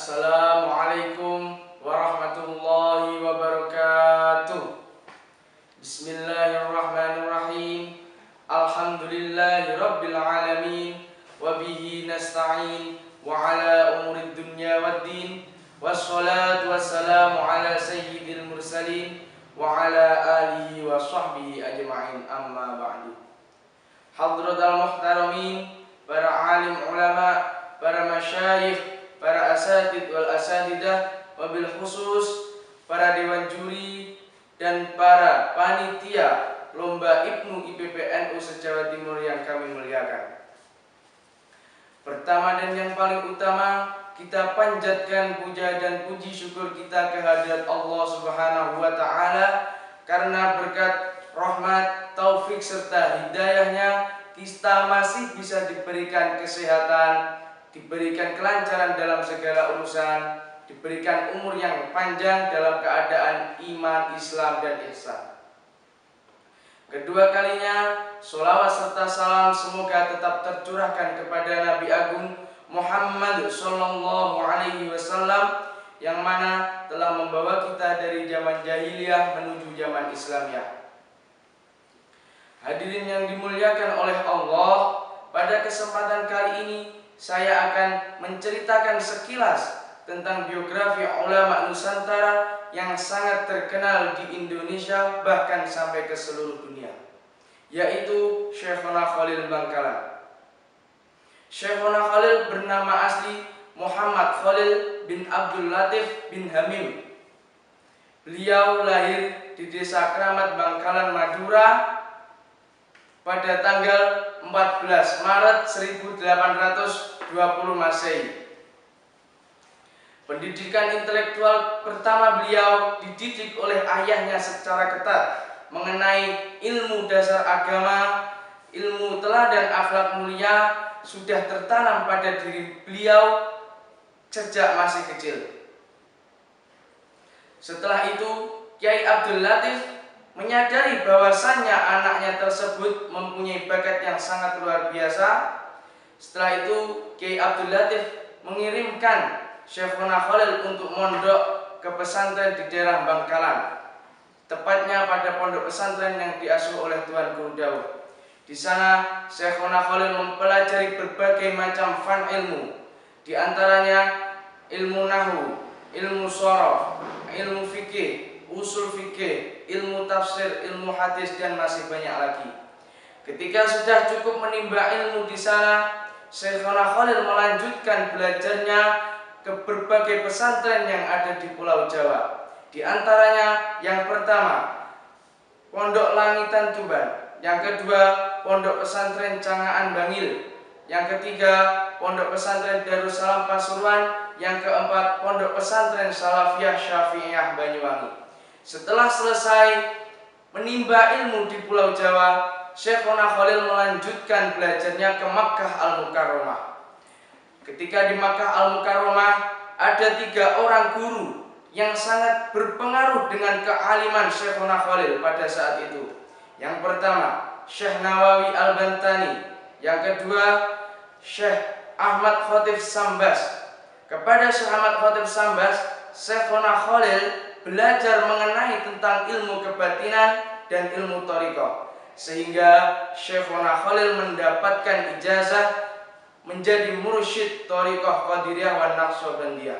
Assalamualaikum warahmatullahi wabarakatuh. Bismillahirrahmanirrahim. Alhamdulillahi rabbil alamin. Wabihi nasta'in. Wa ala umurid dunya waddin. Wassalatu wassalamu ala sayyidil mursalin. Wa ala alihi wa sahbihi ajma'in, amma ba'du. Hadratal muhtaramin, para alim ulama, para masyayikh, para asatid wal asatidah, wabil khusus para dewan juri dan para panitia lomba IPNU IPPNU se-Jawa Timur yang kami muliakan. Pertama dan yang paling utama, kita panjatkan puja dan puji syukur kita kehadirat Allah Subhanahu wa taala karena berkat rahmat, taufik serta hidayahnya kita masih bisa diberikan kesehatan, diberikan kelancaran dalam segala urusan, diberikan umur yang panjang dalam keadaan iman, Islam, dan ihsan. Kedua kalinya, sholawat serta salam semoga tetap tercurahkan kepada Nabi Agung Muhammad Sallallahu Alaihi Wasallam yang mana telah membawa kita dari zaman jahiliyah menuju zaman Islamiyah. Hadirin yang dimuliakan oleh Allah, pada kesempatan kali ini saya akan menceritakan sekilas tentang biografi ulama Nusantara yang sangat terkenal di Indonesia bahkan sampai ke seluruh dunia, yaitu Syekhona Khalil Bangkalan. Syekhona Khalil bernama asli Muhammad Khalil bin Abdul Latif bin Hamim. Beliau lahir di Desa Kramat, Bangkalan, Madura pada tanggal 14 Maret 1820 Masehi. Pendidikan intelektual pertama beliau dididik oleh ayahnya secara ketat mengenai ilmu dasar agama, ilmu teladan akhlak mulia sudah tertanam pada diri beliau sejak masih kecil. Setelah itu, Kiai Abdul Latif menyadari bahwasannya anaknya tersebut mempunyai bakat yang sangat luar biasa. Setelah itu, Kiai Abdul Latif mengirimkan Syekhona Khalil untuk mondok ke pesantren di daerah Bangkalan, tepatnya pada pondok pesantren yang diasuh oleh Tuan Guru Daud. Di sana, Syekhona Khalil mempelajari berbagai macam fan ilmu, di antaranya ilmu nahwu, ilmu shorof, ilmu fikih, usul fikih, ilmu tafsir, ilmu hadis, dan masih banyak lagi. Ketika sudah cukup menimba ilmu di sana, Syekhona Khalil melanjutkan belajarnya ke berbagai pesantren yang ada di Pulau Jawa. Di antaranya yang pertama, Pondok Langitan Tuban, yang kedua, Pondok Pesantren Cangaan Bangil, yang ketiga, Pondok Pesantren Darussalam Pasuruan, yang keempat, Pondok Pesantren Salafiyah Syafi'iyah Banyuwangi. Setelah selesai menimba ilmu di Pulau Jawa, Syekhona Khalil melanjutkan belajarnya ke Makkah Al-Mukarramah. Ketika di Makkah Al-Mukarramah, ada 3 orang guru yang sangat berpengaruh dengan kealiman Syekhona Khalil pada saat itu. Yang pertama, Syekh Nawawi Al-Bantani. Yang kedua, Syekh Ahmad Khotib Sambas. Kepada Syekh Ahmad Khotib Sambas, Syekhona Khalil belajar mengenai tentang ilmu kebatinan dan ilmu thariqah, sehingga Syekhona Khalil mendapatkan ijazah menjadi mursyid thariqah Qadiriyah wa Naqsyabandiyah.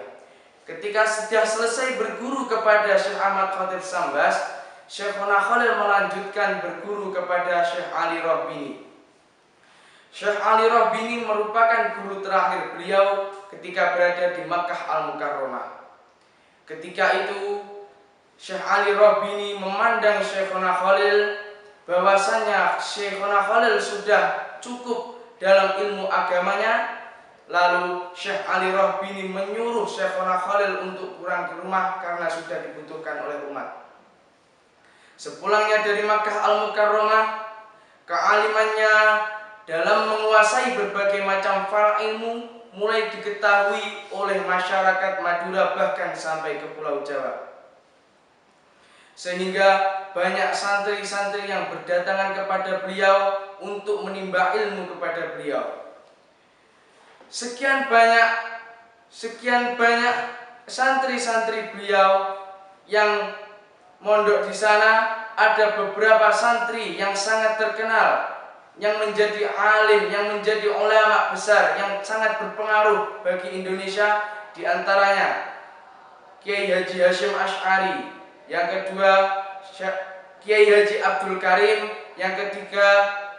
Ketika sudah selesai berguru kepada Syekh Ahmad Khotib Sambas, Syekhona Khalil melanjutkan berguru kepada Syekh Ali Rohbini. Syekh Ali Rohbini merupakan guru terakhir beliau ketika berada di Makkah Al-Mukarramah. Ketika itu, Syekh Ali Rohbini memandang Syekhona Khalil bahwasanya Syekhona Khalil sudah cukup dalam ilmu agamanya. Lalu Syekh Ali Rohbini menyuruh Syekhona Khalil untuk pulang ke rumah karena sudah dibutuhkan oleh umat. Sepulangnya dari Makkah Al-Mukarramah, kealimannya dalam menguasai berbagai macam fal ilmu mulai diketahui oleh masyarakat Madura bahkan sampai ke Pulau Jawa. Sehingga banyak santri-santri yang berdatangan kepada beliau untuk menimba ilmu kepada beliau. Sekian banyak sekian banyak santri-santri beliau yang mondok di sana, ada beberapa santri yang sangat terkenal, yang menjadi alim, yang menjadi ulama besar, yang sangat berpengaruh bagi Indonesia. Di antaranya Kiai Haji Hasyim Asy'ari, yang kedua Kiai Haji Abdul Karim, yang ketiga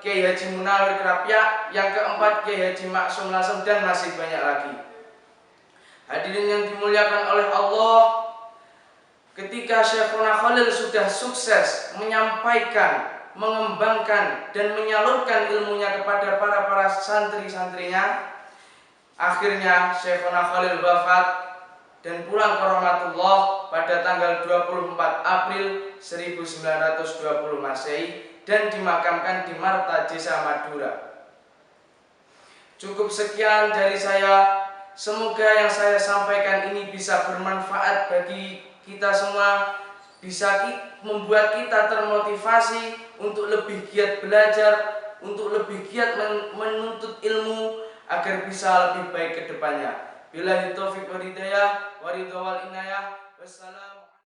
Kiai Haji Munawir Krapyak, yang keempat Kiai Haji Maksum Lasem, dan masih banyak lagi. Hadirin yang dimuliakan oleh Allah, ketika Syekhuna Khalil sudah sukses menyampaikan, mengembangkan, dan menyalurkan ilmunya kepada para santri-santrinya, akhirnya Syekhuna Khalil wafat dan pulang ke rahmatullah pada tanggal 24 April 1920 Masehi dan dimakamkan di Marta, Desa Madura. Cukup sekian dari saya. Semoga yang saya sampaikan ini bisa bermanfaat bagi kita semua, bisa membuat kita termotivasi untuk lebih giat belajar, untuk lebih giat menuntut ilmu agar bisa lebih baik ke depannya. Billahi taufiq wal hidayah, wa ridha wal inayah. Wassalam.